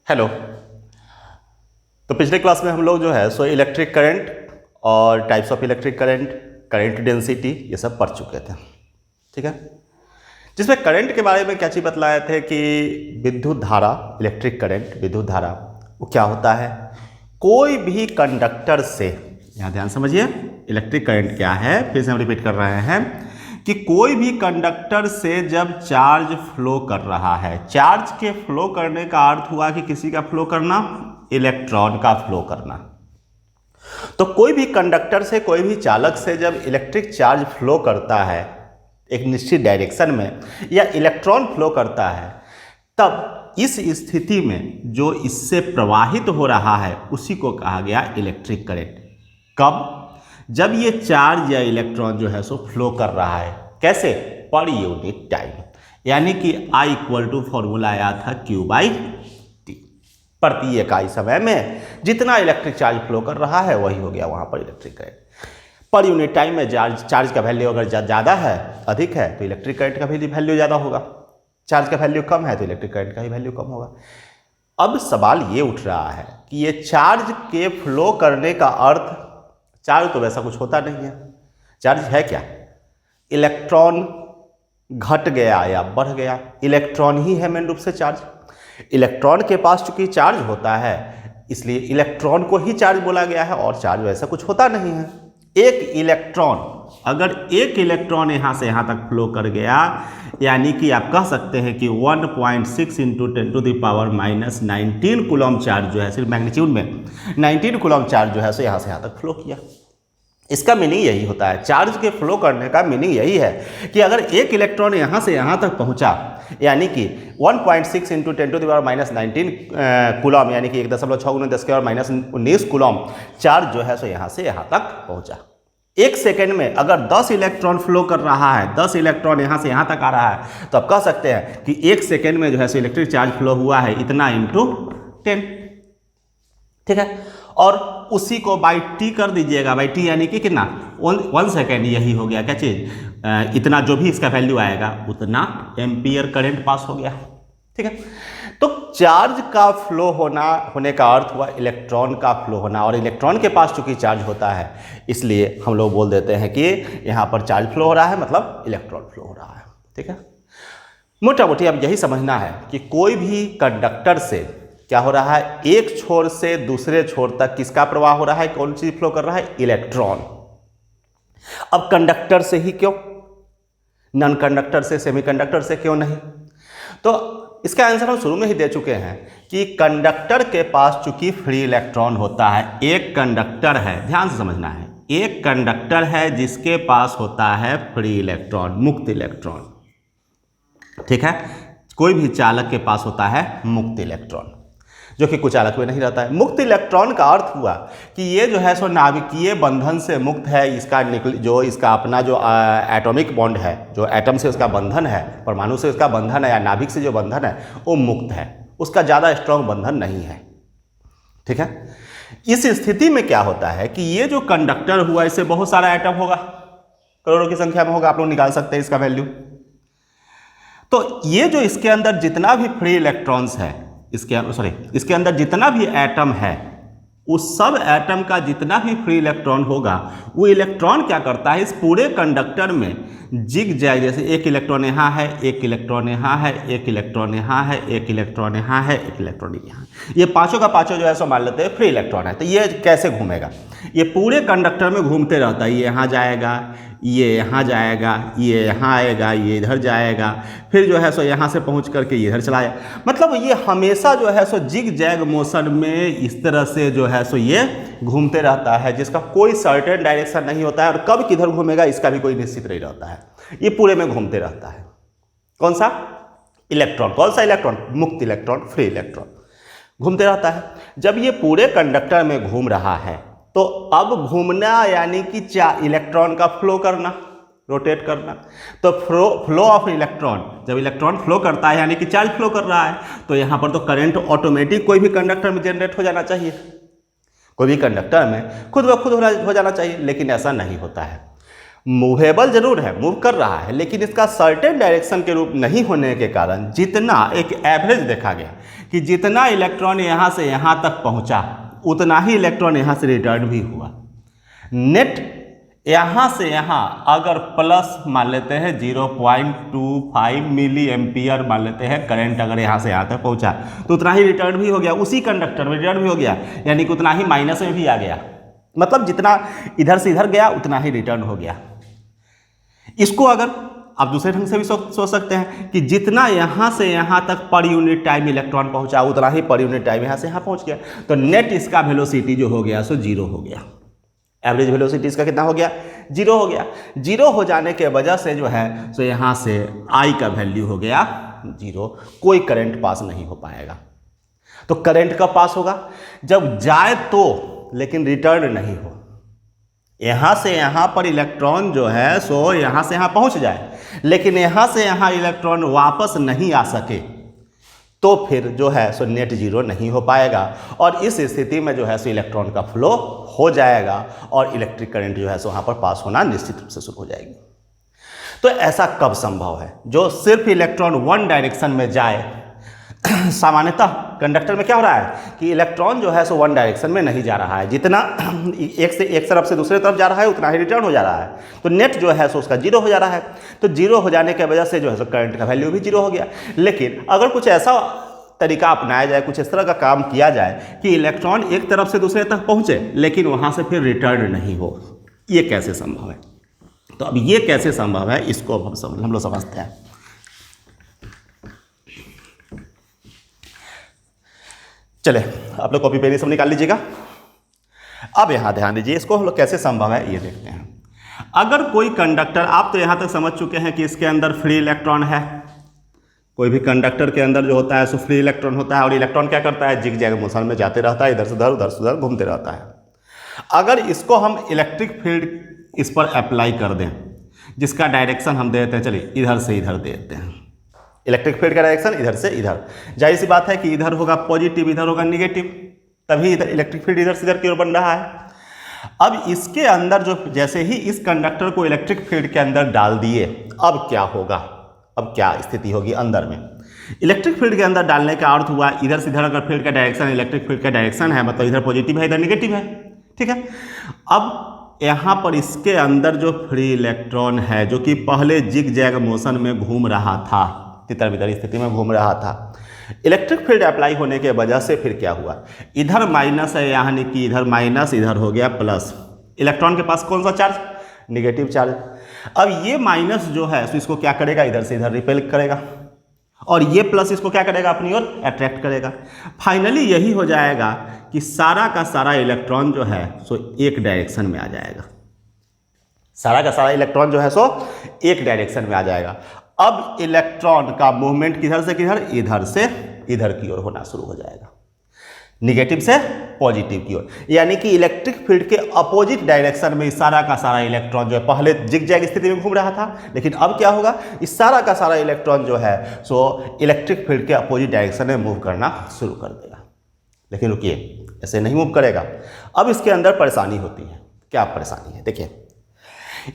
Hello. तो पिछले class में हम लोग जो है सो इलेक्ट्रिक करंट और types of electric current, current density ये सब पढ़ चुके थे, ठीक है। जिसमें करंट के बारे में क्या चीज़ बतलाए थे कि विद्युत धारा, इलेक्ट्रिक करंट, विद्युत धारा वो क्या होता है, कोई भी कंडक्टर से, यहाँ ध्यान समझिए, इलेक्ट्रिक करंट क्या है, फिर से हम रिपीट कर रहे हैं कि कोई भी कंडक्टर से जब चार्ज फ्लो कर रहा है, चार्ज के फ्लो करने का अर्थ हुआ कि किसी का फ्लो करना, इलेक्ट्रॉन का फ्लो करना। तो कोई भी कंडक्टर से, कोई भी चालक से जब इलेक्ट्रिक चार्ज फ्लो करता है एक निश्चित डायरेक्शन में, या इलेक्ट्रॉन फ्लो करता है, तब इस स्थिति में जो इससे प्रवाहित हो रहा है उसी को कहा गया इलेक्ट्रिक करंट। कब? जब ये चार्ज या इलेक्ट्रॉन जो है सो फ्लो कर रहा है। कैसे? पर यूनिट टाइम, यानी कि I इक्वल टू फॉर्मूला आया था Q/T। प्रति इकाई समय में जितना इलेक्ट्रिक चार्ज फ्लो कर रहा है वही हो गया वहाँ पर electric current. Per unit time में चार्ज का वैल्यू अगर ज़्यादा है, अधिक है, तो इलेक्ट्रिक करंट का भी वैल्यू ज़्यादा होगा। चार्ज का वैल्यू कम है तो इलेक्ट्रिक करंट का ही वैल्यू कम होगा। अब सवाल ये उठ रहा है कि ये चार्ज के फ्लो करने का अर्थ, चार्ज तो वैसा कुछ होता नहीं है। चार्ज है क्या? इलेक्ट्रॉन घट गया या बढ़ गया, इलेक्ट्रॉन ही है मेन रूप से चार्ज। इलेक्ट्रॉन के पास चूंकि चार्ज होता है इसलिए इलेक्ट्रॉन को ही चार्ज बोला गया है, और चार्ज वैसा कुछ होता नहीं है। एक इलेक्ट्रॉन, अगर एक इलेक्ट्रॉन यहाँ से यहाँ तक फ्लो कर गया, यानी कि आप कह सकते हैं कि 1.6 इंटू 10⁻⁻19 कूलम चार्ज जो है, सिर्फ मैग्नीट्यूड में 19 कूलम चार्ज जो है सो यहाँ से यहाँ तक फ्लो किया। इसका मीनिंग यही होता है, चार्ज के फ्लो करने का मीनिंग यही है कि अगर एक इलेक्ट्रॉन यहाँ से यहाँ तक पहुँचा, यानी कि 1.6 इंटू 10⁻⁻19 कूलम, यानी कि 1.6×10⁻⁻19 कूलम चार्ज जो है सो यहाँ से यहाँ तक पहुँचा। एक सेकेंड में अगर 10 इलेक्ट्रॉन फ्लो कर रहा है, 10 इलेक्ट्रॉन यहाँ से यहाँ तक आ रहा है, तो आप कह सकते हैं कि एक सेकेंड में जो है सो इलेक्ट्रिक चार्ज फ्लो हुआ है इतना इंटू 10, ठीक है। और उसी को बाई टी कर दीजिएगा, बाई टी यानी कि कितना, 1 सेकेंड, यही हो गया क्या चीज़, इतना जो भी इसका वैल्यू आएगा उतना एम्पियर करंट पास हो गया, ठीक है। तो चार्ज का फ्लो होने का अर्थ हुआ इलेक्ट्रॉन का फ्लो होना, और इलेक्ट्रॉन के पास चूंकि चार्ज होता है इसलिए हम लोग बोल देते हैं कि यहाँ पर चार्ज फ्लो हो रहा है, मतलब इलेक्ट्रॉन फ्लो हो रहा है, ठीक है। मोटा मोटी अब यही समझना है कि कोई भी कंडक्टर से क्या हो रहा है, एक छोर से दूसरे छोर तक किसका प्रवाह हो रहा है, कौन चीज फ्लो कर रहा है, इलेक्ट्रॉन। अब कंडक्टर से ही क्यों, नॉन कंडक्टर से, सेमीकंडक्टर से क्यों नहीं? तो इसका आंसर हम शुरू में ही दे चुके हैं कि कंडक्टर के पास चूंकि फ्री इलेक्ट्रॉन होता है, एक कंडक्टर है, ध्यान से समझना है, एक कंडक्टर है जिसके पास होता है फ्री इलेक्ट्रॉन, मुक्त इलेक्ट्रॉन, ठीक है। कोई भी चालक के पास होता है मुक्त इलेक्ट्रॉन, जो कि कुचालक में नहीं रहता है। मुक्त इलेक्ट्रॉन का अर्थ हुआ कि ये जो है सो नाभिकीय बंधन से मुक्त है, इसका जो इसका अपना जो एटॉमिक बॉन्ड है, जो एटम से उसका बंधन है, परमाणु से उसका बंधन है, या नाभिक से जो बंधन है वो मुक्त है, उसका ज़्यादा स्ट्रॉन्ग बंधन नहीं है, ठीक है। इस स्थिति में क्या होता है कि ये जो कंडक्टर हुआ इससे बहुत सारा एटम होगा, करोड़ों की संख्या में होगा, आप लोग निकाल सकते हैं इसका वैल्यू। तो ये जो इसके अंदर जितना भी फ्री इलेक्ट्रॉन्स है, इसके अंदर जितना भी एटम है, उस सब एटम का जितना भी फ्री इलेक्ट्रॉन होगा, वो इलेक्ट्रॉन क्या करता है, इस पूरे कंडक्टर में जिग जैग, जैसे एक इलेक्ट्रॉन यहाँ है, एक इलेक्ट्रॉन यहाँ है, एक इलेक्ट्रॉन यहाँ है, एक इलेक्ट्रॉन यहाँ है, एक इलेक्ट्रॉन यहाँ, ये पांचों का पांचों जो है सो मान लेते हैं फ्री इलेक्ट्रॉन है। तो ये कैसे घूमेगा, ये पूरे कंडक्टर में घूमते रहता है, ये यहाँ जाएगा, ये यहाँ जाएगा, ये यहाँ आएगा, ये इधर जाएगा, फिर जो है सो यहाँ से पहुँच करके ये इधर चला जाएगा। मतलब ये हमेशा जो है सो जिग जैग मोशन में इस तरह से जो है सो ये घूमते रहता है, जिसका कोई सर्टेन डायरेक्शन नहीं होता है, और कब किधर घूमेगा इसका भी कोई निश्चित नहीं रहता है, ये पूरे में घूमते रहता है। कौन सा इलेक्ट्रॉन, कौन सा इलेक्ट्रॉन, मुक्त इलेक्ट्रॉन, फ्री इलेक्ट्रॉन घूमते रहता है। जब ये पूरे कंडक्टर में घूम रहा है तो अब घूमना यानी कि इलेक्ट्रॉन का फ्लो करना, रोटेट करना। तो फ्लो ऑफ इलेक्ट्रॉन, जब इलेक्ट्रॉन फ्लो करता है यानी कि चार्ज फ्लो कर रहा है, तो यहाँ पर तो करंट ऑटोमेटिक कोई भी कंडक्टर में जनरेट हो जाना चाहिए, कोई भी कंडक्टर में खुद ब खुद हो जाना चाहिए, लेकिन ऐसा नहीं होता है। मूवेबल जरूर है, मूव कर रहा है, लेकिन इसका सर्टेन डायरेक्शन के रूप नहीं होने के कारण जितना एक एवरेज देखा गया कि जितना इलेक्ट्रॉन यहाँ से यहाँ तक पहुँचा उतना ही इलेक्ट्रॉन यहाँ से रिटर्न भी हुआ। नेट यहाँ से यहाँ अगर प्लस मान लेते हैं 0.25 मिली एम्पियर मान लेते हैं करंट अगर यहाँ से यहाँ तक पहुँचा तो उतना ही रिटर्न भी हो गया, उसी कंडक्टर में रिटर्न भी हो गया, यानी कि उतना ही माइनस में भी आ गया। मतलब जितना इधर से इधर गया उतना ही रिटर्न हो गया। इसको अगर आप दूसरे ढंग से भी सोच सकते हैं कि जितना यहाँ से यहाँ तक पर यूनिट टाइम इलेक्ट्रॉन पहुँचा उतना ही पर यूनिट टाइम यहाँ से यहाँ पहुँच गया, तो नेट इसका वेलोसिटी जो हो गया सो 0 हो गया। एवरेज वेलोसिटी इसका कितना हो गया? 0 हो गया। 0 हो जाने के वजह से जो है सो यहाँ से I का वैल्यू हो गया 0, कोई करंट पास नहीं हो पाएगा। तो करंट कब पास होगा? जब जाए तो, लेकिन रिटर्न नहीं हो। यहाँ से यहाँ पर इलेक्ट्रॉन जो है सो यहाँ से यहाँ पहुँच जाए, लेकिन यहाँ से यहाँ इलेक्ट्रॉन वापस नहीं आ सके तो फिर जो है सो नेट 0 नहीं हो पाएगा, और इस स्थिति में जो है सो इलेक्ट्रॉन का फ्लो हो जाएगा और इलेक्ट्रिक करंट जो है सो वहाँ पर पास होना निश्चित रूप से शुरू हो जाएगी। तो ऐसा कब संभव है? जो सिर्फ इलेक्ट्रॉन वन डायरेक्शन में जाए। सामान्यतः कंडक्टर में क्या हो रहा है कि इलेक्ट्रॉन जो है सो वन डायरेक्शन में नहीं जा रहा है, जितना एक तरफ से दूसरे तरफ जा रहा है उतना ही रिटर्न हो जा रहा है, तो नेट जो है सो उसका 0 हो जा रहा है। तो 0 हो जाने की वजह से जो है सो करंट का वैल्यू भी 0 हो गया। लेकिन अगर कुछ ऐसा तरीका अपनाया जाए, कुछ इस तरह का काम किया जाए कि इलेक्ट्रॉन एक तरफ से दूसरे तक पहुँचे लेकिन वहाँ से फिर रिटर्न नहीं हो, ये कैसे संभव है? तो अब ये कैसे संभव है इसको हम लोग समझते हैं। चले आप लोग कॉपी पेन सब निकाल लीजिएगा। अब यहाँ ध्यान दीजिए, इसको हम लोग कैसे संभव है ये देखते हैं। अगर कोई कंडक्टर, आप तो यहाँ तक समझ चुके हैं कि इसके अंदर फ्री इलेक्ट्रॉन है। कोई भी कंडक्टर के अंदर जो होता है सो फ्री इलेक्ट्रॉन होता है, और इलेक्ट्रॉन क्या करता है? जिग जैग मोशन में जाते रहता है, इधर से उधर घूमते रहता है। अगर इसको हम इलेक्ट्रिक फील्ड इस पर अप्लाई कर दें, जिसका डायरेक्शन हम दे देते हैं, चलिए इधर से इधर दे देते हैं। इलेक्ट्रिक फील्ड का डायरेक्शन इधर से इधर, जाहिर सी बात है कि इधर होगा पॉजिटिव, इधर होगा निगेटिव, तभी इधर इलेक्ट्रिक फील्ड इधर से इधर की ओर बन रहा है। अब इसके अंदर जो जैसे ही इस कंडक्टर को इलेक्ट्रिक फील्ड के अंदर डाल दिए, अब क्या होगा? अब क्या स्थिति होगी अंदर में? इलेक्ट्रिक फील्ड के अंदर डालने का अर्थ हुआ इधर से इधर अगर फील्ड का डायरेक्शन इलेक्ट्रिक फील्ड का डायरेक्शन है, मतलब इधर पॉजिटिव है इधर निगेटिव है, ठीक है। अब यहाँ पर इसके अंदर जो फ्री इलेक्ट्रॉन है जो कि पहले जिग जैग मोशन में घूम रहा था, तितर बितर स्थिति में घूम रहा था, इलेक्ट्रिक फील्ड अप्लाई होने के वजह से फिर क्या हुआ? इधर माइनस है, यानी कि इधर माइनस, इधर हो गया प्लस। इलेक्ट्रॉन के पास कौन सा चार्ज? Negative charge. अब ये माइनस जो है तो इसको क्या करेगा? इधर से इधर रिपेल करेगा, और ये प्लस इसको क्या करेगा? अपनी ओर अट्रैक्ट करेगा। फाइनली यही हो जाएगा कि सारा का सारा इलेक्ट्रॉन जो है सो एक डायरेक्शन में आ जाएगा। सारा का सारा इलेक्ट्रॉन जो है सो एक डायरेक्शन में आ जाएगा। अब इलेक्ट्रॉन का मूवमेंट किधर से किधर? इधर से इधर की ओर होना शुरू हो जाएगा, निगेटिव से पॉजिटिव की ओर, यानी कि इलेक्ट्रिक फील्ड के अपोजिट डायरेक्शन में सारा का सारा इलेक्ट्रॉन जो है, पहले जिग-जैग स्थिति में घूम रहा था, लेकिन अब क्या होगा? इस सारा का सारा इलेक्ट्रॉन जो है सो इलेक्ट्रिक फील्ड के अपोजिट डायरेक्शन में मूव करना शुरू कर देगा। लेकिन रुकिए, ऐसे नहीं मूव करेगा। अब इसके अंदर परेशानी होती है। क्या परेशानी है? देखिए,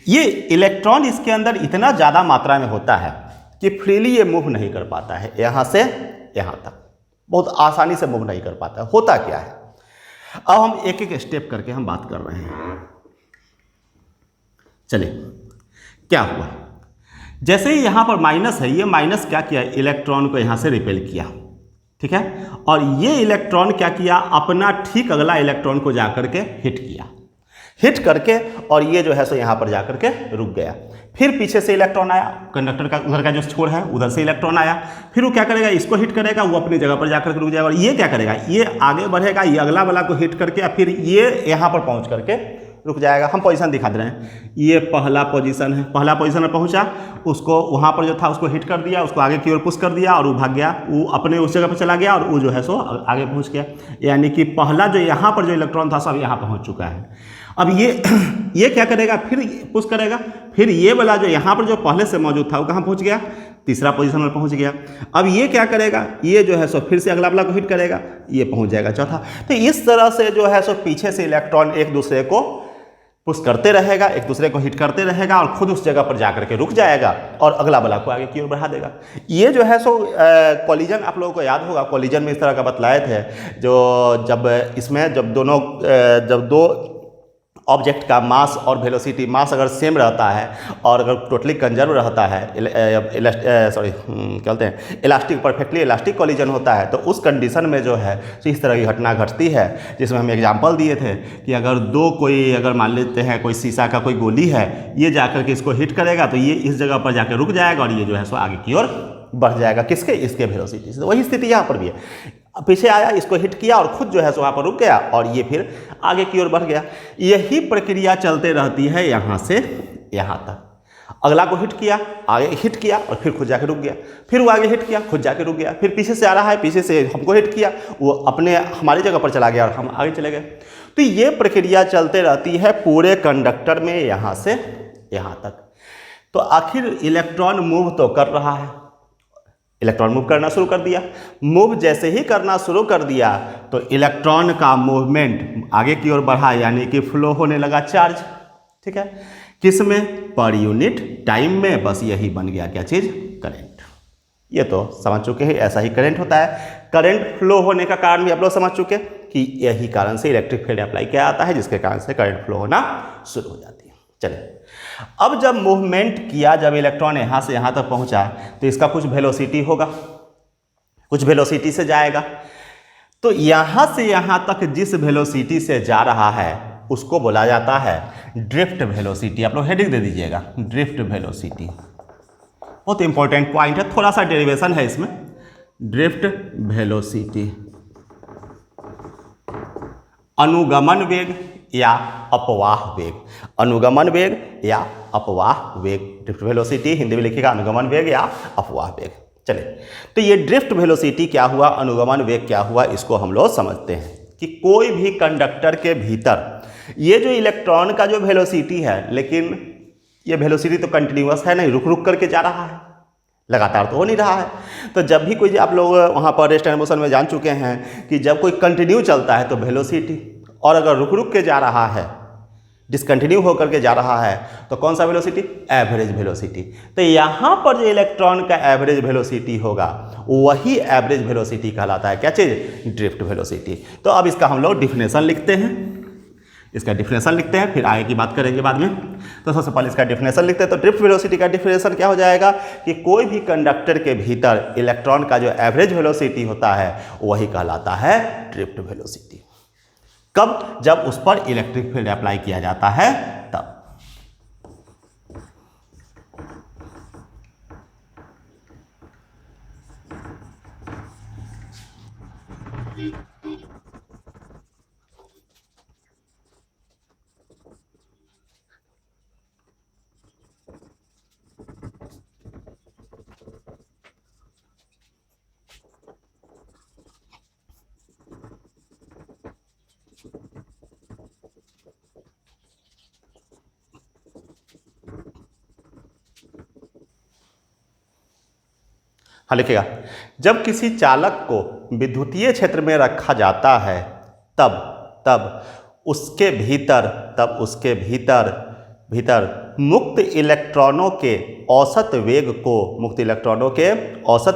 ये इलेक्ट्रॉन इसके अंदर इतना ज़्यादा मात्रा में होता है कि फ्रीली ये मूव नहीं कर पाता है, यहाँ से यहाँ तक बहुत आसानी से मूव नहीं कर पाता है। होता क्या है? अब हम एक एक स्टेप करके हम बात कर रहे हैं। चलिए, क्या हुआ? जैसे ही यहाँ पर माइनस है, ये माइनस क्या किया? इलेक्ट्रॉन को यहाँ से रिपेल किया, ठीक है। और ये इलेक्ट्रॉन क्या किया? अपना ठीक अगला इलेक्ट्रॉन को जाकर के हिट किया, हिट करके, और ये जो है सो यहाँ पर जाकर के रुक गया। फिर पीछे से इलेक्ट्रॉन आया, कंडक्टर का उधर का जो छोर है उधर से इलेक्ट्रॉन आया, फिर वो क्या करेगा? इसको हिट करेगा, वो अपनी जगह पर जाकर के रुक जाएगा। और ये क्या करेगा? ये आगे बढ़ेगा, ये अगला वाला को हिट करके फिर ये यहाँ पर पहुँच करके रुक जाएगा। हम पोजीशन दिखा दे रहे हैं। ये पहला पोजीशन है, पहला पोजीशन में पहुँचा, उसको वहाँ पर जो था उसको हिट कर दिया, उसको आगे की ओर पुश कर दिया और वो भाग गया, वो अपने उस जगह पर चला गया और वो जो है सो आगे पहुँच गया। यानी कि पहला जो यहाँ पर जो इलेक्ट्रॉन था सब यहाँ पहुँच चुका है। अब ये क्या करेगा? फिर पुश करेगा, फिर ये वाला जो यहाँ पर जो पहले से मौजूद था वो कहाँ पहुँच गया? तीसरा पोजीशन में पहुँच गया। अब ये क्या करेगा? ये जो है सो फिर से अगला वाला को हिट करेगा, ये पहुँच जाएगा चौथा। तो इस तरह से जो है सो पीछे से इलेक्ट्रॉन एक दूसरे को पुश करते रहेगा, एक दूसरे को हिट करते रहेगा और खुद उस जगह पर जाकर के रुक जाएगा और अगला बला को आगे की ओर बढ़ा देगा। ये जो है सो कॉलिजन आप लोगों को याद होगा, कॉलिजन में इस तरह का बतलाए थे, जो जब इसमें जब दो ऑब्जेक्ट का मास और वेलोसिटी, मास अगर सेम रहता है और अगर टोटली कंजर्व रहता है, कहते हैं इलास्टिक, परफेक्टली इलास्टिक कॉलिजन होता है, तो उस कंडीशन में जो है तो इस तरह की घटना घटती है, जिसमें हम एग्जांपल दिए थे कि अगर मान लेते हैं कोई शीशा का कोई गोली है, ये जाकर के इसको हिट करेगा तो ये इस जगह पर जाकर रुक जाएगा और ये जो है सो आगे की ओर बढ़ जाएगा, किसके, इसके वेलोसिटी से। वही स्थिति यहाँ पर भी है, पीछे आया, इसको हिट किया और खुद जो है सो वहाँ पर रुक गया और ये फिर आगे की ओर बढ़ गया। यही प्रक्रिया चलते रहती है यहाँ से यहाँ तक। अगला को हिट किया, आगे हिट किया और फिर खुद जाके रुक गया, फिर वो आगे हिट किया, खुद जाके रुक गया, फिर पीछे से आ रहा है, पीछे से हमको हिट किया, वो अपने हमारी जगह पर चला गया और हम आगे चले गए। तो ये प्रक्रिया चलते रहती है पूरे कंडक्टर में यहाँ से यहाँ तक। तो आखिर इलेक्ट्रॉन मूव तो कर रहा है, इलेक्ट्रॉन मूव करना शुरू कर दिया। मूव जैसे ही करना शुरू कर दिया तो इलेक्ट्रॉन का मूवमेंट आगे की ओर बढ़ा, यानी कि फ्लो होने लगा चार्ज। ठीक है, किस में, पर यूनिट टाइम में। बस यही बन गया क्या चीज, करंट। ये तो समझ चुके हैं, ऐसा ही करंट होता है। करंट फ्लो होने का कारण भी आप लोग समझ चुके कि यही कारण से इलेक्ट्रिक फील्ड अप्लाई किया जाता है, जिसके कारण से करंट फ्लो होना शुरू हो जाती है। चलिए, अब जब मूवमेंट किया, जब इलेक्ट्रॉन यहाँ से यहाँ तक पहुँचा तो इसका कुछ वेलोसिटी होगा, कुछ वेलोसिटी से जाएगा। तो यहाँ से यहाँ तक जिस वेलोसिटी से जा रहा है उसको बोला जाता है ड्रिफ्ट वेलोसिटी। आप लोग हेडिंग दे दीजिएगा, ड्रिफ्ट वेलोसिटी। बहुत इंपॉर्टेंट पॉइंट है, थोड़ा सा डेरिवेशन है इसमें। ड्रिफ्ट वेलोसिटी अनुगमन वेग या अपवाह वेग, अनुगमन वेग या अपवाह वेग। ड्रिफ्ट वेलोसिटी हिंदी में लिखिएगा अनुगमन वेग या अपवाह वेग। चलिए, तो ये ड्रिफ्ट वेलोसिटी क्या हुआ, अनुगमन वेग क्या हुआ, इसको हम लोग समझते हैं कि कोई भी कंडक्टर के भीतर ये जो इलेक्ट्रॉन का जो वेलोसिटी है, लेकिन ये वेलोसिटी तो कंटिन्यूअस है नहीं, रुक रुक करके जा रहा है, लगातार तो हो नहीं रहा है। तो जब भी कोई, आप लोग वहाँ पर रेस्ट एंड मोशन में जान चुके हैं कि जब कोई कंटिन्यू चलता है तो वेलोसिटी, और अगर रुक रुक के जा रहा है, डिसकंटिन्यू होकर के जा रहा है, तो कौन सा वेलोसिटी, एवरेज वेलोसिटी। तो यहाँ पर जो इलेक्ट्रॉन का एवरेज वेलोसिटी होगा वही एवरेज वेलोसिटी कहलाता है, क्या चीज़, ड्रिफ्ट वेलोसिटी। तो अब इसका हम लोग डिफिनेशन लिखते हैं, इसका डिफिनेशन लिखते हैं, फिर आगे की बात करेंगे बाद में। तो सबसे पहले इसका डिफिनेशन लिखते हैं। तो ड्रिफ्ट वेलोसिटी का डिफिनेशन क्या हो जाएगा कि कोई भी कंडक्टर के भीतर इलेक्ट्रॉन का जो एवरेज वेलोसिटी होता है वही कहलाता है ड्रिफ्ट वेलोसिटी। कब, जब उस पर इलेक्ट्रिक फील्ड अप्लाई किया जाता है तब। हाँ, लिखिएगा, जब किसी चालक को विद्युतीय क्षेत्र में रखा जाता है तब उसके भीतर मुक्त इलेक्ट्रॉनों के औसत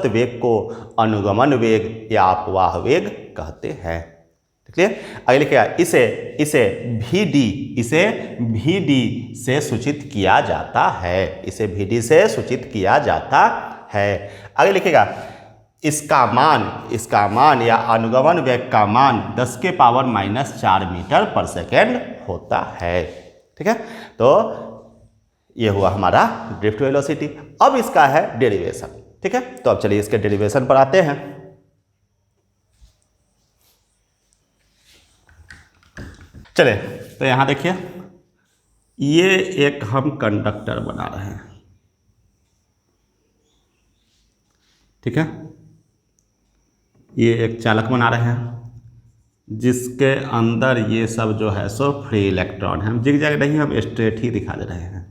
वेग को अनुगमन वेग या अपवाह वेग कहते हैं। ठीक है, आगे लिखिएगा, इसे VD से सूचित किया जाता है, इसे VD से सूचित किया जाता है। आगे लिखिएगा, इसका मान या अनुगमन वेग का मान 10 के पावर -4 मीटर पर सेकेंड होता है। ठीक है, तो ये हुआ हमारा ड्रिफ्ट वेलोसिटी। अब इसका है डेरिवेशन। ठीक है, तो अब चलिए इसके डेरिवेशन पर आते हैं। चलिए, तो यहां देखिए, ये एक हम कंडक्टर बना रहे हैं। ठीक है, ये एक चालक बना रहे हैं जिसके अंदर ये सब जो है सो फ्री इलेक्ट्रॉन है। हम जिगजैग नहीं, हम स्ट्रेट ही दिखा दे रहे हैं।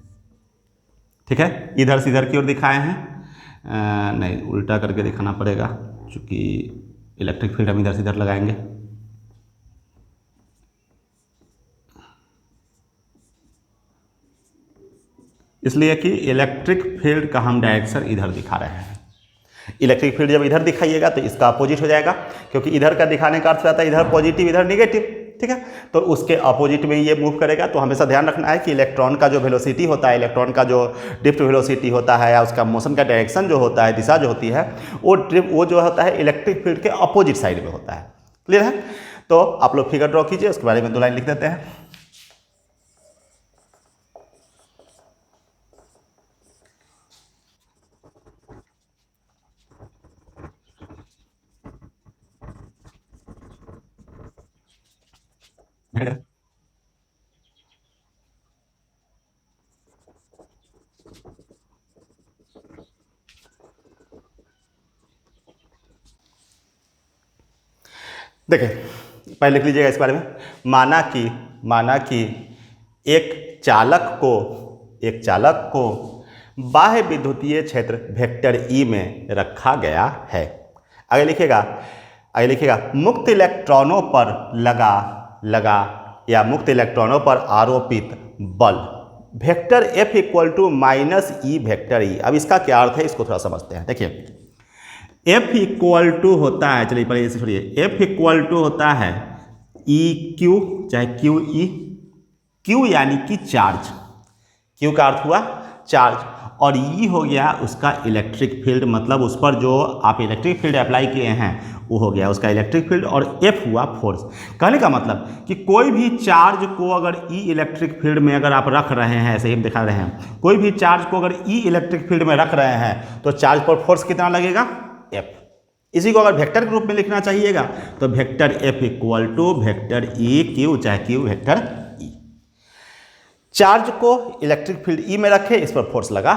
ठीक है, इधर से इधर की ओर दिखाए हैं, नहीं उल्टा करके दिखाना पड़ेगा, क्योंकि इलेक्ट्रिक फील्ड हम इधर से इधर लगाएंगे। इसलिए कि इलेक्ट्रिक फील्ड का हम डायरेक्शन इधर दिखा रहे हैं। इलेक्ट्रिक फील्ड जब इधर दिखाइएगा तो इसका अपोजिट हो जाएगा, क्योंकि इधर का दिखाने का अर्थ रहता है इधर पॉजिटिव इधर निगेटिव, ठीक है। तो उसके अपोजिट में ये मूव करेगा। तो हमेशा ध्यान रखना है कि इलेक्ट्रॉन का जो वेलोसिटी होता है, इलेक्ट्रॉन का जो ड्रिफ्ट वेलोसिटी होता है या उसका मोशन का डायरेक्शन जो होता है, दिशा जो होती है, वो जो होता है इलेक्ट्रिक फील्ड के अपोजिट साइड में होता है। क्लियर है? तो आप लोग फिगर ड्रॉ कीजिए, उसके बारे में 2 लाइन लिख देते हैं। देखिए, पहले लिख लीजिएगा इस बारे में। माना कि एक चालक को बाह्य विद्युतीय क्षेत्र वेक्टर ई में रखा गया है। आगे लिखिएगा मुक्त इलेक्ट्रॉनों पर लगा या मुक्त इलेक्ट्रॉनों पर आरोपित बल vector F equal to minus E vector E. अब इसका क्या अर्थ है, इसको थोड़ा समझते हैं। देखिए, एफ इक्वल टू होता है, चलिए पहले इसे छोड़िए, एफ इक्वल टू होता है ई क्यू चाहे क्यू ई, क्यू यानी कि चार्ज, क्यू का अर्थ हुआ चार्ज, और ई हो गया उसका इलेक्ट्रिक फील्ड, मतलब उस पर जो आप इलेक्ट्रिक फील्ड अप्लाई किए हैं वो हो गया उसका इलेक्ट्रिक फील्ड, और एफ हुआ फोर्स। कहने का मतलब कि कोई भी चार्ज को अगर ई इलेक्ट्रिक फील्ड में अगर आप रख रहे हैं, ऐसे ही हम दिखा रहे हैं, कोई भी चार्ज को अगर ई इलेक्ट्रिक फील्ड में रख रहे हैं तो चार्ज पर फोर्स कितना लगेगा, एफ। इसी को अगर वेक्टर के रूप में लिखना चाहिएगा तो vector F equal to vector E Q चाहे क्यू वेक्टर ई। चार्ज को इलेक्ट्रिक फील्ड ई में रखे, इस पर फोर्स लगा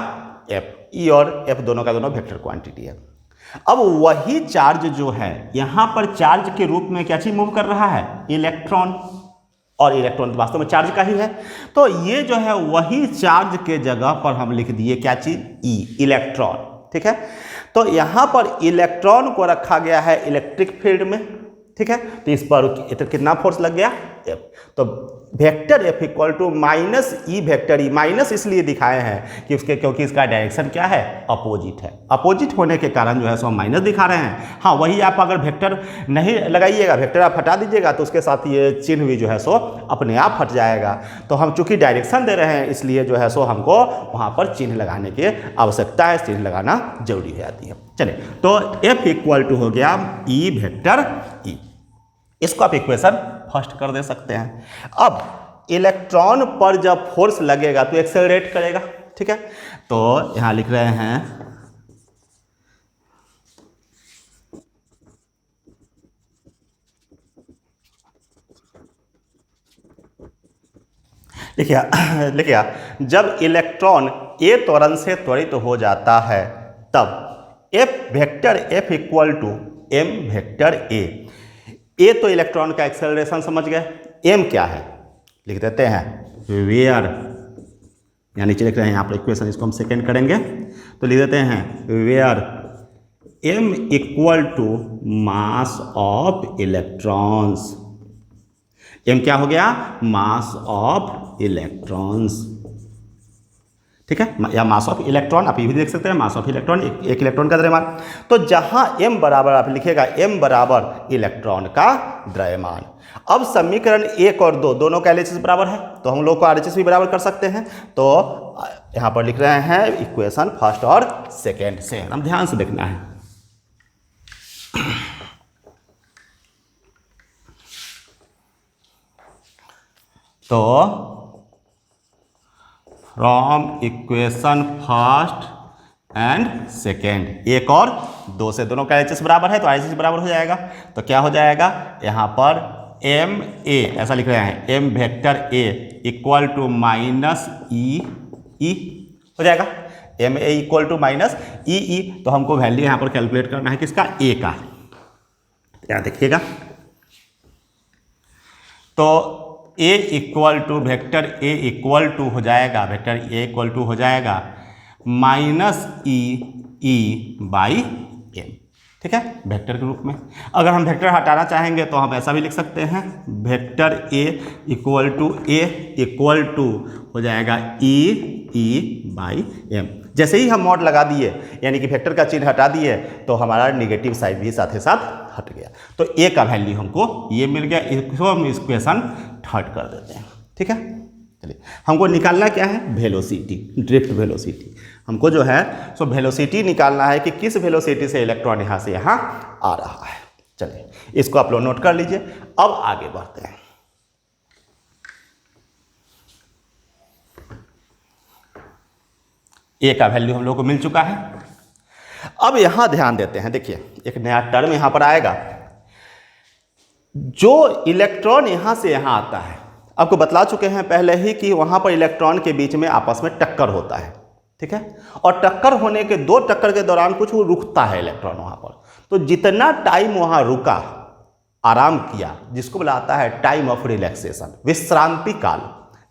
एफ। ई और एफ दोनों का दोनों वेक्टर क्वांटिटी है। अब वही चार्ज जो है यहां पर चार्ज के रूप में क्या चीज मूव कर रहा है, इलेक्ट्रॉन, और इलेक्ट्रॉन वास्तव में चार्ज का ही है। तो ये जो है वही चार्ज के जगह पर हम लिख दिए क्या चीज, ई, इलेक्ट्रॉन, ठीक है। तो यहां पर इलेक्ट्रॉन को रखा गया है इलेक्ट्रिक फील्ड में, ठीक है। तो इस पर कितना फोर्स लग गया, एफ। तो vector F equal to minus E vector E, minus इसलिए दिखाए हैं कि क्योंकि इसका डायरेक्शन क्या है, अपोजिट है। अपोजिट होने के कारण जो है सो माइनस दिखा रहे हैं। हाँ, वही आप अगर वेक्टर नहीं लगाइएगा, वेक्टर आप हटा दीजिएगा तो उसके साथ ये चिन्ह भी जो है सो अपने आप हट जाएगा। तो हम चूंकि डायरेक्शन दे रहे हैं इसलिए जो है सो हमको वहाँ पर चिन्ह लगाने की आवश्यकता है, चिन्ह लगाना जरूरी हो जाती है। चलिए, तो एफ इक्वल टू हो गया ई वेक्टर ई। इसको आप इक्वेशन फर्स्ट कर दे सकते हैं। अब इलेक्ट्रॉन पर जब फोर्स लगेगा तो एक्सेलरेट करेगा, ठीक है। तो यहां लिख रहे हैं लिखिए जब इलेक्ट्रॉन ए त्वरण से त्वरित हो जाता है तब F vector F equal to M vector A. A तो इलेक्ट्रॉन का एक्सेलरेशन समझ गए, एम क्या है लिख देते हैं, वेयर, यहाँ नीचे लिख रहे हैं यहाँ पर इक्वेशन, इसको हम सेकेंड करेंगे तो लिख देते हैं where M equal to mass of electrons. M क्या हो गया, मास ऑफ इलेक्ट्रॉन्स, ठीक है, या मास ऑफ इलेक्ट्रॉन आप ये भी देख सकते हैं, मास ऑफ इलेक्ट्रॉन, एक इलेक्ट्रॉन का द्रव्यमान। तो जहां m बराबर आप लिखेगा m बराबर इलेक्ट्रॉन का द्रव्यमान। अब समीकरण 1 और 2 दोनों का LHS बराबर है तो हम लोग को RHS भी बराबर कर सकते हैं। तो यहां पर लिख रहे हैं इक्वेशन फर्स्ट और सेकेंड से, हम ध्यान से देखना है। तो from equation first and second, 1 और 2 से दोनों का एच बराबर है तो RHS बराबर हो जाएगा। तो क्या हो जाएगा, यहाँ पर एम ए ऐसा लिख रहे हैं, M vector A equal to minus E E हो जाएगा, M A equal to minus E E. तो हमको वैल्यू यहाँ पर कैलकुलेट करना है किसका, ए का। यहाँ देखिएगा, तो A equal to vector A equal to हो जाएगा, वेक्टर ए इक्वल टू हो जाएगा minus E E by M, ठीक है, वेक्टर के रूप में। अगर हम वेक्टर हटाना चाहेंगे तो हम ऐसा भी लिख सकते हैं, वेक्टर ए इक्वल टू हो जाएगा E/m। जैसे ही हम मॉड लगा दिए यानी कि वेक्टर का चिन्ह हटा दिए तो हमारा निगेटिव साइड भी साथ ही साथ हट गया। तो ए का वैल्यू हमको ये मिल गया। इसको हम इक्वेशन थर्ड कर देते हैं। ठीक है, चलिए हमको निकालना क्या है, वेलोसिटी, ड्रिफ्ट वेलोसिटी। हमको जो है सो वेलोसिटी निकालना है कि किस वेलोसिटी से इलेक्ट्रॉन यहाँ से यहाँ आ रहा है। चलिए इसको आप लोग नोट कर लीजिए। अब आगे बढ़ते हैं। ए का वैल्यू हम लोग को मिल चुका है। अब यहां ध्यान देते हैं, देखिए एक नया टर्म यहां पर आएगा। जो इलेक्ट्रॉन यहां से यहां आता है, आपको बतला चुके हैं पहले ही कि वहां पर इलेक्ट्रॉन के बीच में आपस में टक्कर होता है। ठीक है, और टक्कर होने के दो टक्कर के दौरान कुछ वो रुकता है इलेक्ट्रॉन वहां पर। तो जितना टाइम वहां रुका, आराम किया, जिसको बुलाता है टाइम ऑफ रिलैक्सेशन, विश्रांति काल।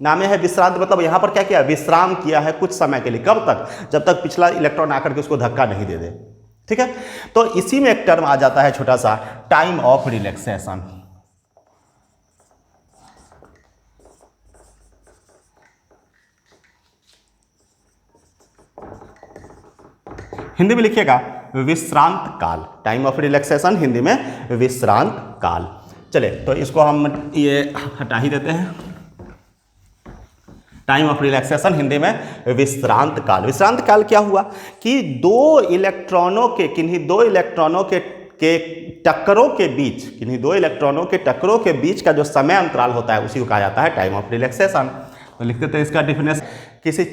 नाम है विश्रांति, मतलब यहां पर क्या किया, विश्राम किया है कुछ समय के लिए। कब तक, जब तक पिछला इलेक्ट्रॉन आकर के उसको धक्का नहीं दे दे। ठीक है, तो इसी में एक टर्म आ जाता है छोटा सा, टाइम ऑफ रिलैक्सेशन। हिंदी में लिखिएगा विश्रांत काल, टाइम ऑफ रिलैक्सेशन, हिंदी में विश्रांत काल। चले तो इसको हम ये हटा ही देते हैं। टाइम ऑफ रिलैक्सेशन हिंदी में विश्रांत काल। विश्रांत काल क्या हुआ कि दो इलेक्ट्रॉनों के, किन्हीं दो इलेक्ट्रॉनों के टक्करों के बीच, किन्हीं दो इलेक्ट्रॉनों के टक्करों के बीच का जो समय अंतराल होता है उसी को कहा जाता है टाइम ऑफ रिलैक्सेशन। तो लिख देते हैं इसका डिफिनेशन। किसी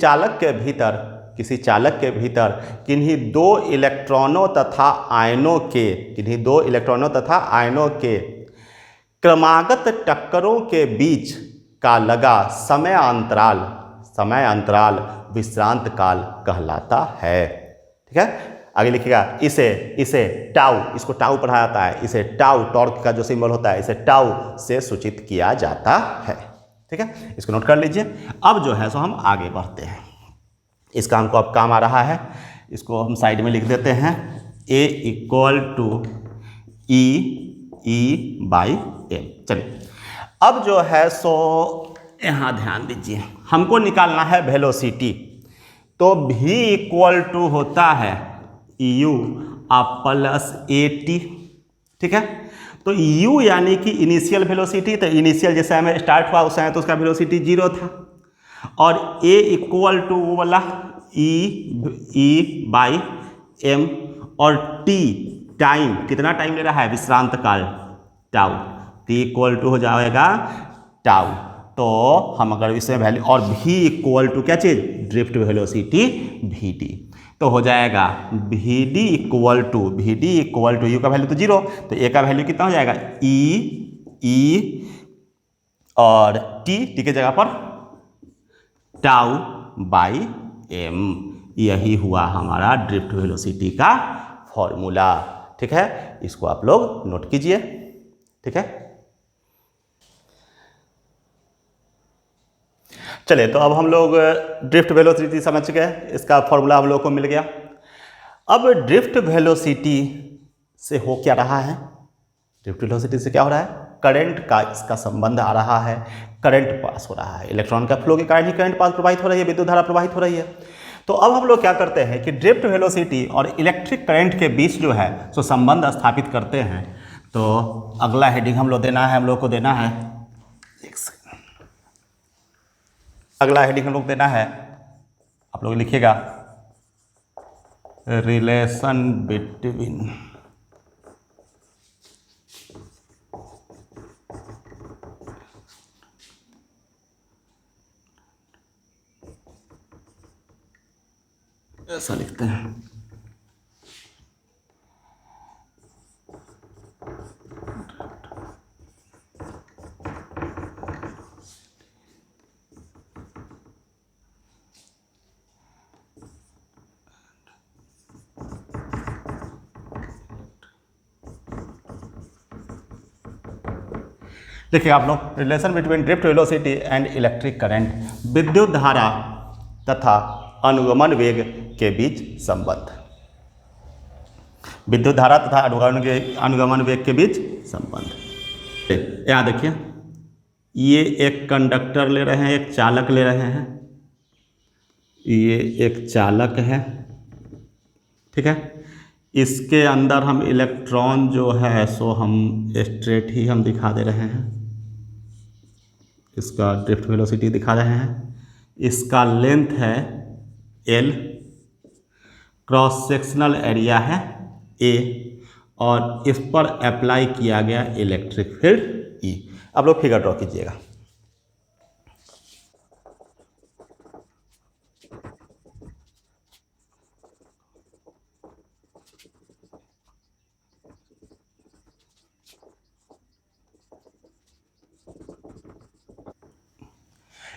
चालक के भीतर किन्हीं दो इलेक्ट्रॉनों तथा आयनों के क्रमागत टक्करों के बीच का लगा समय अंतराल विश्रांत काल कहलाता है। ठीक है, आगे लिखिएगा इसे टाउ, इसको टाउ पढ़ा जाता है, इसे टाउ, टॉर्क का जो सिंबल होता है, इसे टाउ से सूचित किया जाता है। ठीक है, इसको नोट कर लीजिए। अब जो है सो हम आगे बढ़ते हैं। इसका हमको अब काम आ रहा है, इसको हम साइड में लिख देते हैं। A = E/m। चलिए अब जो है सो यहाँ ध्यान दीजिए, हमको निकालना है वेलोसिटी। तो V = होता है U + AT। ठीक है, तो U यानी कि इनिशियल वेलोसिटी। तो इनिशियल जैसे हमें स्टार्ट हुआ उस समय तो उसका वेलोसिटी 0 था। और A = वाला E/m और T टाइम, कितना टाइम ले रहा है, विश्रांत काल, टाउ। T = हो जाएगा टाउ। तो हम अगर इसमें वैल्यू, और V = क्या चीज, ड्रिफ्ट वेलोसिटी Vd। तो हो जाएगा Vd = U का वैल्यू तो 0, तो A का वैल्यू कितना हो जाएगा, E और T के जगह पर टाउ/m। यही हुआ हमारा ड्रिफ्ट वेलोसिटी का फॉर्मूला। ठीक है, इसको आप लोग नोट कीजिए। ठीक है, चलिए तो अब हम लोग ड्रिफ्ट वेलोसिटी समझ गए, इसका फॉर्मूला हम लोग को मिल गया। अब ड्रिफ्ट वेलोसिटी से हो क्या रहा है, ड्रिफ्ट वेलोसिटी से क्या हो रहा है, करंट का इसका संबंध आ रहा है, करंट पास हो रहा है। इलेक्ट्रॉन का फ्लो के कारण ही करंट पास प्रवाहित हो रही है, विद्युत धारा प्रवाहित हो रही है। तो अब हम लोग क्या करते हैं कि ड्रिफ्ट वेलोसिटी और इलेक्ट्रिक करंट के बीच जो है सो संबंध स्थापित करते हैं। तो अगला हेडिंग हम लोग को देना है, अगला हेडिंग हम लोग देना है, आप लोग लिखिएगा रिलेशन बिटवीन ऐसा लिखते हैं। देखिए आप लोग, relation between drift velocity and electric current, विद्युत धारा तथा अनुगमन वेग के बीच संबंध। विद्युत धारा तथा अनुगमन वेग के बीच संबंध। यहाँ देखिए, ये एक कंडक्टर ले रहे हैं, एक चालक ले रहे हैं। ये एक चालक है, ठीक है। इसके अंदर हम इलेक्ट्रॉन जो है सो हम स्ट्रेट ही हम दिखा दे रहे हैं, इसका ड्रिफ्ट वेलोसिटी दिखा रहे हैं। इसका लेंथ है L, क्रॉस सेक्शनल एरिया है A, और इस पर अप्लाई किया गया इलेक्ट्रिक फील्ड E। अब लोग फिगर ड्रॉ कीजिएगा।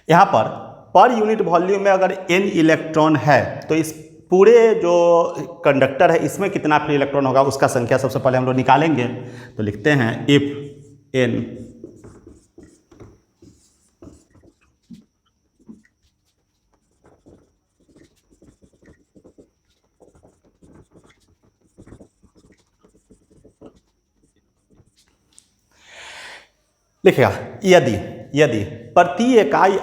यहाँ पर यूनिट वॉल्यूम में अगर n इलेक्ट्रॉन है तो इस पूरे जो कंडक्टर है इसमें कितना फ्री इलेक्ट्रॉन होगा उसका संख्या सबसे पहले हम लोग निकालेंगे। तो लिखते हैं इफ n लिखेगा यदि प्रति इकाई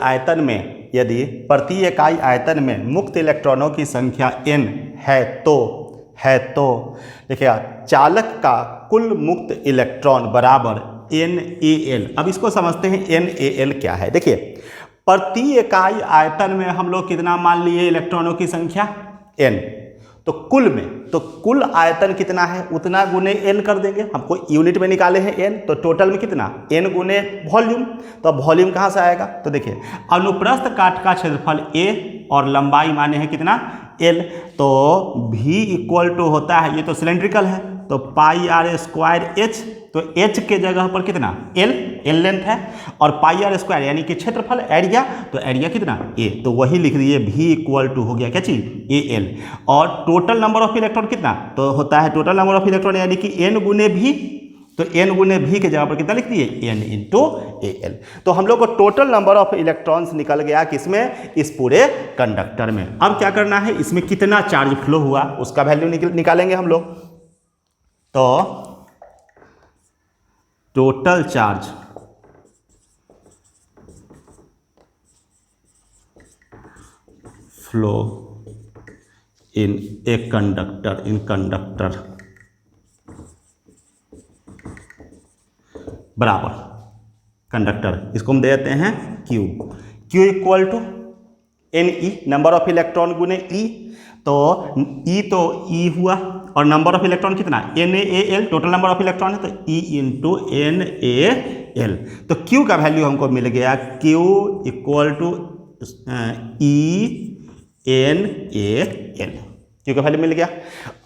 आयतन में मुक्त इलेक्ट्रॉनों की संख्या n है तो देखिएगा चालक का कुल मुक्त इलेक्ट्रॉन बराबर NaL। अब इसको समझते हैं NaL क्या है। देखिए प्रति इकाई आयतन में हम लोग कितना मान लिए इलेक्ट्रॉनों की संख्या n, तो कुल आयतन कितना है उतना गुने n कर देंगे। हमको यूनिट में निकाले हैं n, तो टोटल में कितना n गुने वॉल्यूम। तो अब वॉल्यूम कहाँ से आएगा, तो देखिए अनुप्रस्थ काट का क्षेत्रफल a और लंबाई माने है कितना l, तो v इक्वल टू होता है, ये तो सिलेंड्रिकल है तो पाई आर स्क्वायर h, तो h के जगह पर कितना l लेंथ है और पाई आर स्क्वायर यानी कि क्षेत्रफल एरिया, तो एरिया कितना a, तो वही लिख दिए v इक्वल टू हो गया क्या चीज AL। और टोटल नंबर ऑफ इलेक्ट्रॉन कितना तो होता है टोटल नंबर ऑफ इलेक्ट्रॉन यानी कि n गुने v, तो n गुने v के जगह पर कितना लिख दिए n इंटू AL। तो हम लोग को टोटल नंबर ऑफ इलेक्ट्रॉन्स निकल गया किसमें, इस पूरे कंडक्टर में। अब क्या करना है, इसमें कितना चार्ज फ्लो हुआ उसका वैल्यू निकालेंगे हम लोग। तो total charge flow in a conductor बराबर कंडक्टर, इसको हम दे देते हैं Q equal to NE number of electron गुने E, तो E हुआ और नंबर ऑफ इलेक्ट्रॉन कितना NaL, total number of electron है तो E इंटू NaL। तो Q का वैल्यू हमको मिल गया Q equal to NaL, Q का वैल्यू मिल गया।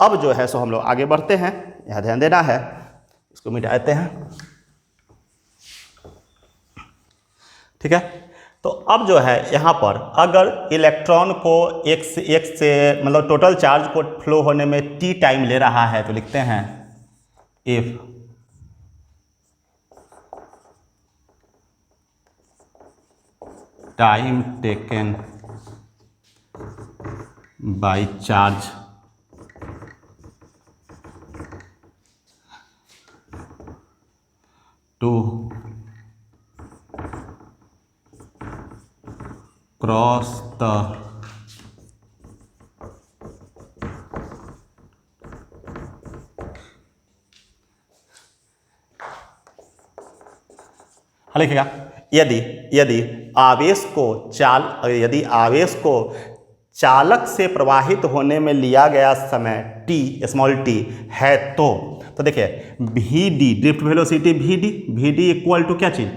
अब जो है सो हम लोग आगे बढ़ते हैं, यहाँ ध्यान देना है, इसको मिटा देते हैं, ठीक है। तो अब जो है यहाँ पर अगर इलेक्ट्रॉन को एक से मतलब टोटल चार्ज को फ्लो होने में t टाइम ले रहा है तो लिखते हैं if time taken by charge to cross the लिखेगा यदि आवेश को चालक से प्रवाहित होने में लिया गया समय t स्मॉल t है तो देखिए Vd drift velocity Vd equal to क्या चीज,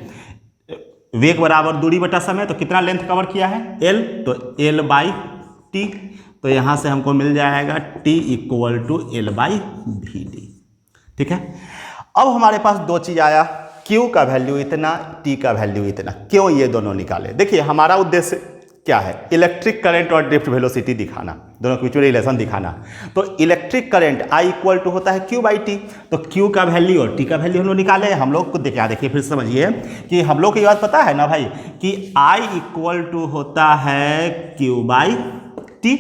वेग बराबर दूरी बटा समय, तो कितना लेंथ कवर किया है L, तो L बाई T, तो यहाँ से हमको मिल जाएगा T equal to L by Vd, ठीक है। अब हमारे पास दो चीज आया, Q का वैल्यू इतना, T का वैल्यू इतना, क्यों ये दोनों निकाले। देखिए हमारा उद्देश्य क्या है, इलेक्ट्रिक करंट और ड्रिफ्ट वेलोसिटी दिखाना, दोनों के बीच में रिलेशन दिखाना। तो electric current I equal to होता है Q बाई T, तो Q का वैल्यू और T का वैल्यू हम लोग निकाले। हम लोग को देखिए फिर समझिए कि हम लोग को ये बात पता है ना भाई कि I इक्वल टू होता है Q बाई T,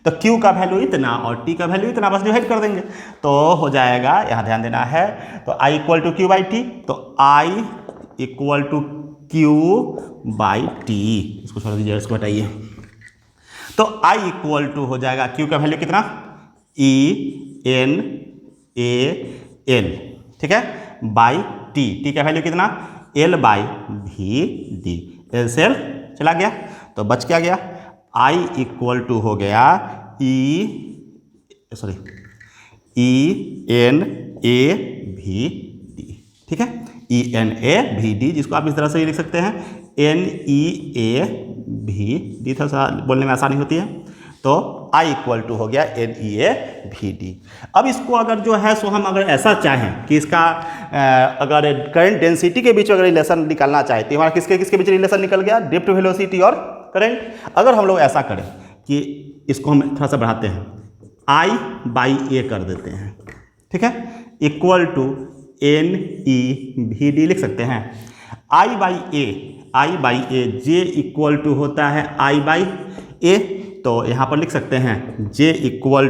तो Q का वैल्यू इतना और T का वैल्यू इतना, बस डिवाइड कर देंगे तो हो जाएगा, यहाँ ध्यान देना है। तो I equal to Q by T, तो I equal to Q by T, इसको छोड़ दीजिए, इसको हटाइए। तो I इक्वल टू हो जाएगा Q का वैल्यू कितना, ENAL, ठीक है, बाई T का वैल्यू कितना, L बाई VD, L से L चला गया तो बच क्या गया, I इक्वल टू हो गया ENAVD, ठीक है, ENAVD, जिसको आप इस तरह से भी लिख सकते हैं NEAVD, थोड़ा बोलने में आसानी होती है, तो I इक्वल टू हो गया NEAVD। अब इसको अगर जो है सो हम अगर ऐसा चाहें कि इसका अगर करंट डेंसिटी के बीच अगर रिलेशन निकालना चाहे तो हमारा किसके किसके बीच रिलेशन निकल गया, ड्रिफ्ट वेलोसिटी और करंट। अगर हम लोग ऐसा करें कि इसको हम थोड़ा सा बढ़ाते हैं, I/A कर देते हैं, ठीक है, इक्वल टू NEVD लिख सकते हैं। I/A J इक्वल टू होता है I/A, तो यहाँ पर लिख सकते हैं J इक्वल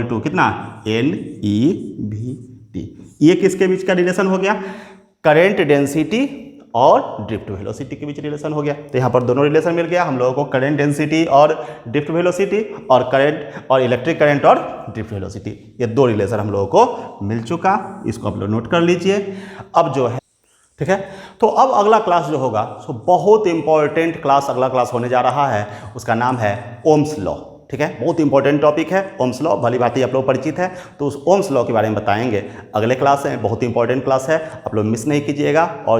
टू कितना, NEVD। ये किसके बीच का रिलेशन हो गया, करंट डेंसिटी और ड्रिफ्ट वेलोसिटी के बीच रिलेशन हो गया। तो यहाँ पर दोनों रिलेशन मिल गया हम लोगों को, करंट डेंसिटी और ड्रिफ्ट वेलोसिटी, और करंट और इलेक्ट्रिक करंट और ड्रिफ्ट वेलोसिटी, ये दो रिलेशन हम लोगों को मिल चुका। इसको आप लोग नोट कर लीजिए। अब जो है, ठीक है, तो अब अगला क्लास जो होगा सो बहुत इंपॉर्टेंट क्लास अगला क्लास होने जा रहा है, उसका नाम है ओम्स लॉ, ठीक है, बहुत इंपॉर्टेंट टॉपिक है ओम्स लॉ, भली भांति आप लोग परिचित है, तो उस ओम्स लॉ के बारे में बताएंगे अगले क्लास में, बहुत इंपॉर्टेंट क्लास है, आप लोग मिस नहीं कीजिएगा। और जो